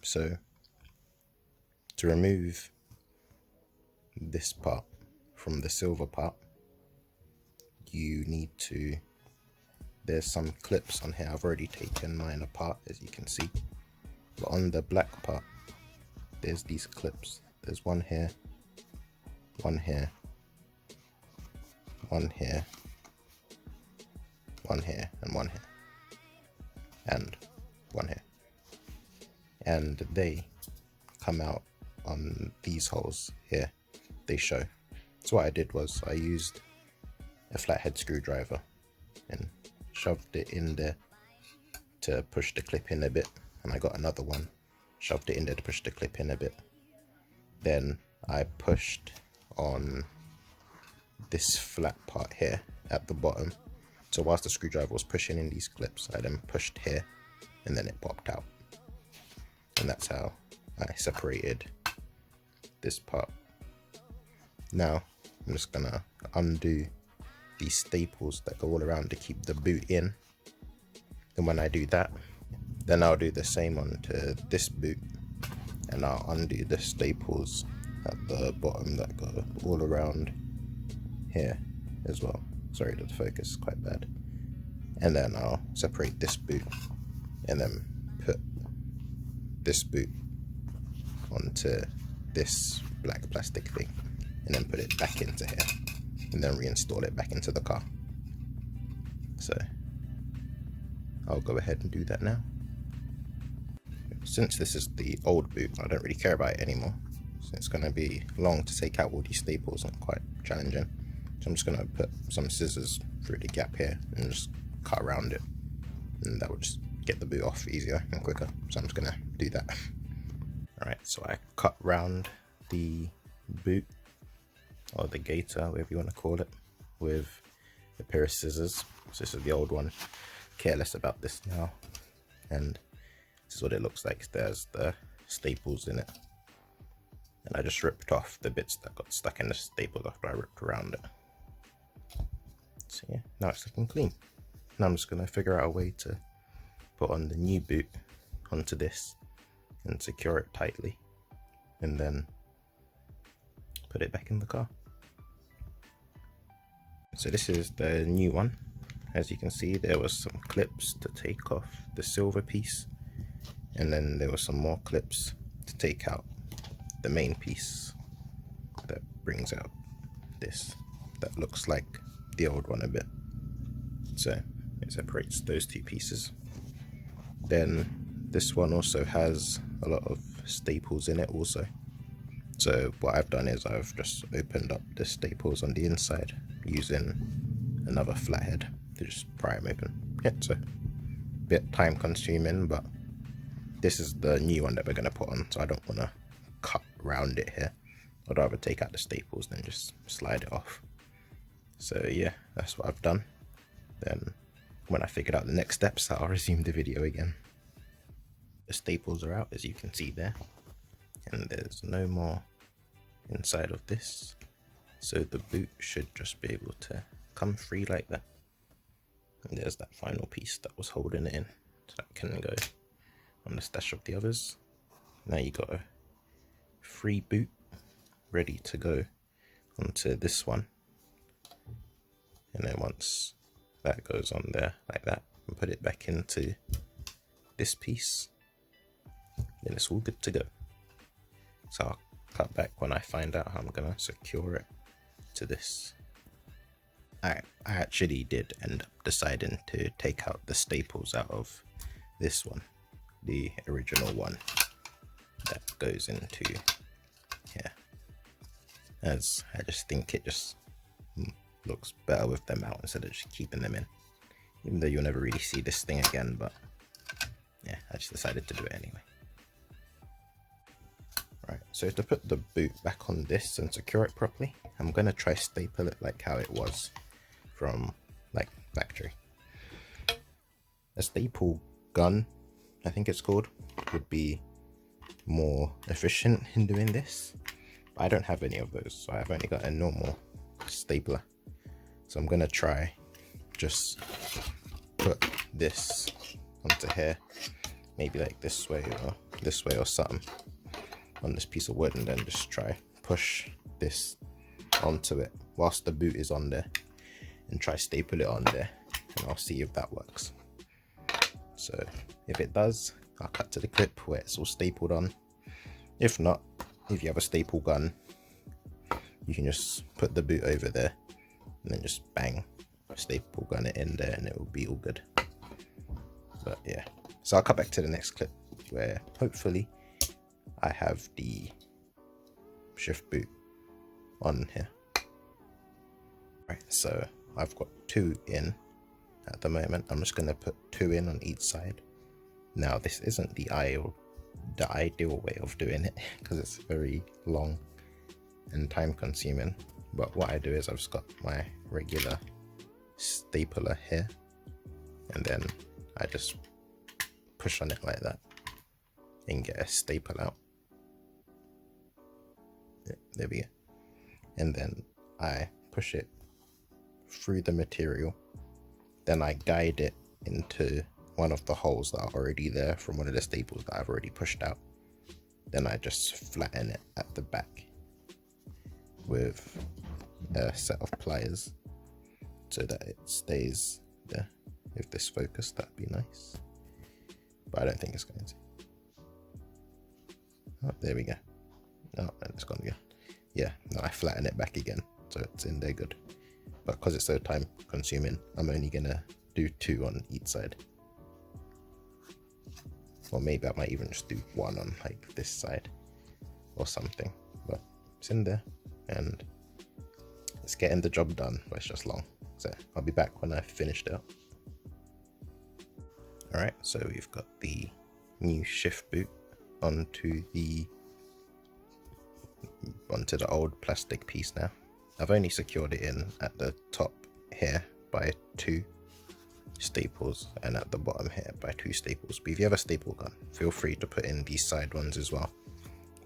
So to remove this part from the silver part, you need to, there's some clips on here. I've already taken mine apart, as you can see, but on the black part there's these clips. There's one here, one here, one here, one here, and one here, and one here, and they come out on these holes here. They show. So what I did was I used a flathead screwdriver and shoved it in there to push the clip in a bit, and I got another one, shoved it in there to push the clip in a bit. Then I pushed on this flat part here at the bottom. So whilst the screwdriver was pushing in these clips, I then pushed here and then it popped out. And that's how I separated this part. Now I'm just gonna undo these staples that go all around to keep the boot in. And when I do that, then I'll do the same onto this boot, and I'll undo the staples at the bottom that go all around here as well. Sorry, the focus is quite bad. And then I'll separate this boot and then put this boot onto this black plastic thing, and then put it back into here, and then reinstall it back into the car. So I'll go ahead and do that now. Since this is the old boot, I don't really care about it anymore. So it's going to be long to take out all these staples and quite challenging. So I'm just going to put some scissors through the gap here and just cut around it, and that will just get the boot off easier and quicker. So I'm just going to do that. Alright, so I cut round the boot, or the gator, whatever you want to call it, with a pair of scissors. So this is the old one. Careless about this now, and this is what it looks like. There's the staples in it, and I just ripped off the bits that got stuck in the staples after I ripped around it. So yeah, now it's looking clean. Now I'm just going to figure out a way to put on the new boot onto this and secure it tightly, and then put it back in the car. So this is the new one. As you can see, there was some clips to take off the silver piece, and then there were some more clips to take out the main piece that brings out this, that looks like the old one a bit. So it separates those two pieces. Then this one also has a lot of staples in it also. So what I've done is I've just opened up the staples on the inside using another flathead to just pry them open. Yeah, it's a bit time consuming, but this is the new one that we're going to put on, so I don't want to cut around it here. I'd rather take out the staples than just slide it off. So yeah, that's what I've done. Then when I figured out the next steps, I'll resume the video again. The staples are out, as you can see there, and there's no more inside of this, so the boot should just be able to come free like that. And there's that final piece that was holding it in, so that can go on the stash of the others. Now you got a free boot ready to go onto this one, and then once that goes on there like that, and put it back into this piece, then it's all good to go. So I'll cut back when I find out how I'm gonna secure it to this. I actually did end up deciding to take out the staples out of this one, the original one that goes into here, as I just think it just looks better with them out instead of just keeping them in, even though you'll never really see this thing again. But yeah, I just decided to do it anyway. Right, so to put the boot back on this and secure it properly, I'm going to try staple it like how it was from like factory. A staple gun, I think it's called, would be more efficient in doing this, but I don't have any of those, so I've only got a normal stapler. So I'm going to try just put this onto here, maybe like this way, or this way or something on this piece of wood, and then just try push this onto it whilst the boot is on there, and try staple it on there, and I'll see if that works. So if it does, I'll cut to the clip where it's all stapled on. If not, if you have a staple gun, you can just put the boot over there and then just bang, staple gun it in there, and it will be all good. But yeah, so I'll cut back to the next clip where hopefully I have the shift boot on here. Right, so I've got 2 in at the moment. I'm just going to put 2 in on each side. Now this isn't the ideal way of doing it because it's very long and time consuming, but what I do is I've just got my regular stapler here, and then I just push on it like that and get a staple out. Yeah, there we go. And then I push it through the material, then I guide it into one of the holes that are already there from one of the staples that I've already pushed out. Then I just flatten it at the back with a set of pliers so that it stays there. If this focused, that'd be nice, but I don't think it's going to. Oh, there we go. Oh, and it's gone again. Yeah, no, I flatten it back again so it's in there good, but because it's so time consuming, I'm only gonna do 2 on each side, or maybe I might even just do 1 on like this side or something, but it's in there and it's getting the job done, but it's just long. So I'll be back when I've finished it up. Alright, so we've got the new shift boot onto the old plastic piece now. I've only secured it in at the top here by 2 staples and at the bottom here by 2 staples, but if you have a staple gun, feel free to put in these side ones as well,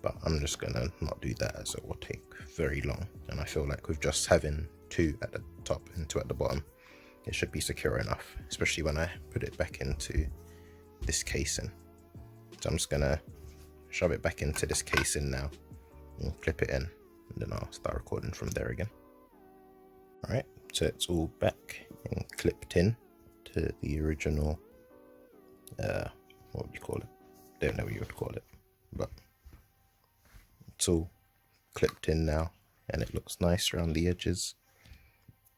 but I'm just gonna not do that as it will take very long, and I feel like with just having 2 at the top and 2 at the bottom, it should be secure enough, especially when I put it back into this casing. So I'm just gonna shove it back into this casing now and clip it in, and then I'll start recording from there again. Alright, so it's all back and clipped in to the original, what would you call it? Don't know what you would call it, but it's all clipped in now and it looks nice around the edges,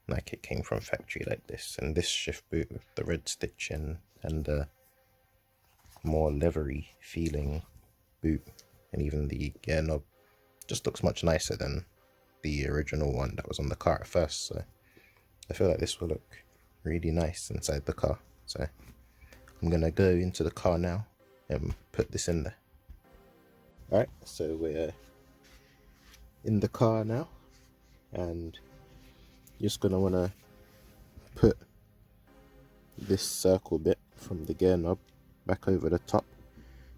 like it came from factory like this. And this shift boot with the red stitching and the more leathery feeling boot, and even the gear knob, just looks much nicer than the original one that was on the car at first. So I feel like this will look really nice inside the car. So I'm gonna go into the car now and put this in there. Alright, so we're in the car now, and you're just gonna wanna put this circle bit from the gear knob back over the top,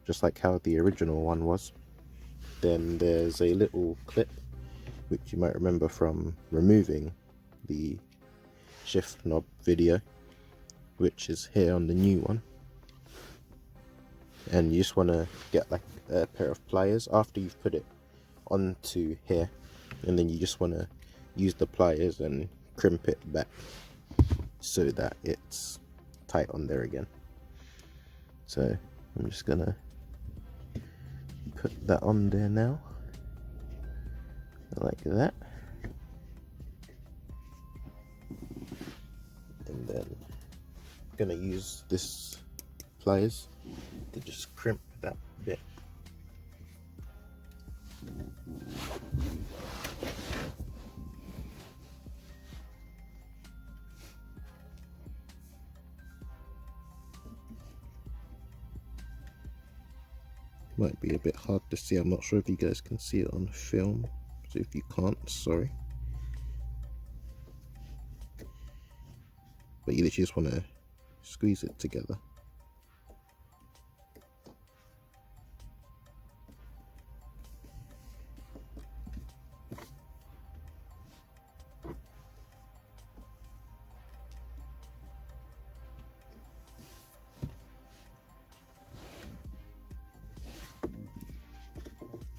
just like how the original one was. Then there's a little clip which you might remember from removing the shift knob video, which is here on the new one, and you just want to get like a pair of pliers after you've put it onto here, and then you just want to use the pliers and crimp it back so that it's tight on there again. So I'm just gonna put that on there now, like that, and then I'm gonna use this pliers to just crimp that bit. Might be a bit hard to see, I'm not sure if you guys can see it on film, so if you can't, sorry. But you literally just want to squeeze it together.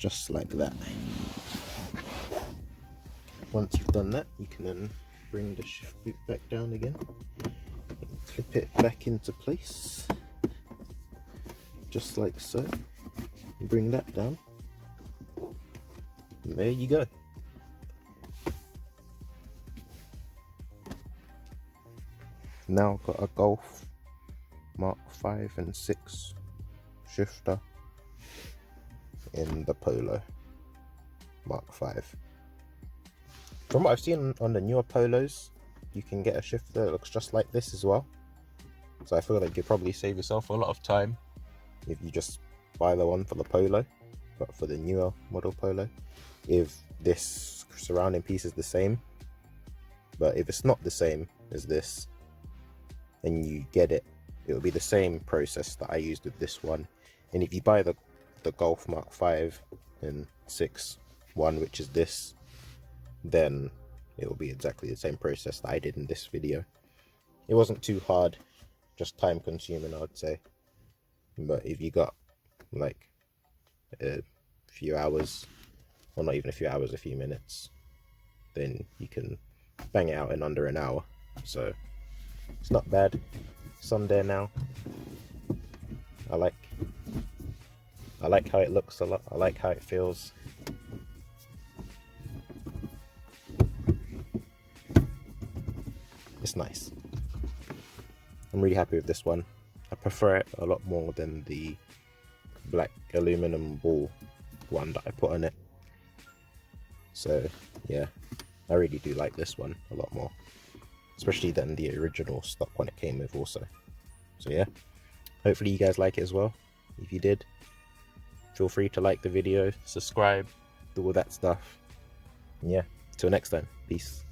just like that. Once you've done that, you can then bring the shift boot back down again, clip it back into place, just like so. Bring that down, and there you go. Now I've got a Golf Mark 5 and 6 shifter in the Polo Mark 5. From what I've seen on the newer Polos, you can get a shifter that looks just like this as well. So I feel like you'd probably save yourself a lot of time if you just buy the one for the Polo. But for the newer model Polo, if this surrounding piece is the same, but if it's not the same as this, and you get it, it will be the same process that I used with this one. And if you buy the Golf Mark 5 and 6 one, which is this, then it will be exactly the same process that I did in this video. It wasn't too hard, just time consuming, I would say. But if you got like a few hours, or not even a few hours, a few minutes, then you can bang it out in under an hour. So it's not bad. It's on there now. I like how it looks a lot. I like how it feels. It's nice. I'm really happy with this one. I prefer it a lot more than the black aluminum ball one that I put on it. So yeah, I really do like this one a lot more, especially than the original stock one it came with also. So yeah, hopefully you guys like it as well. If you did, feel free to like the video, subscribe, do all that stuff. And yeah, till next time, peace.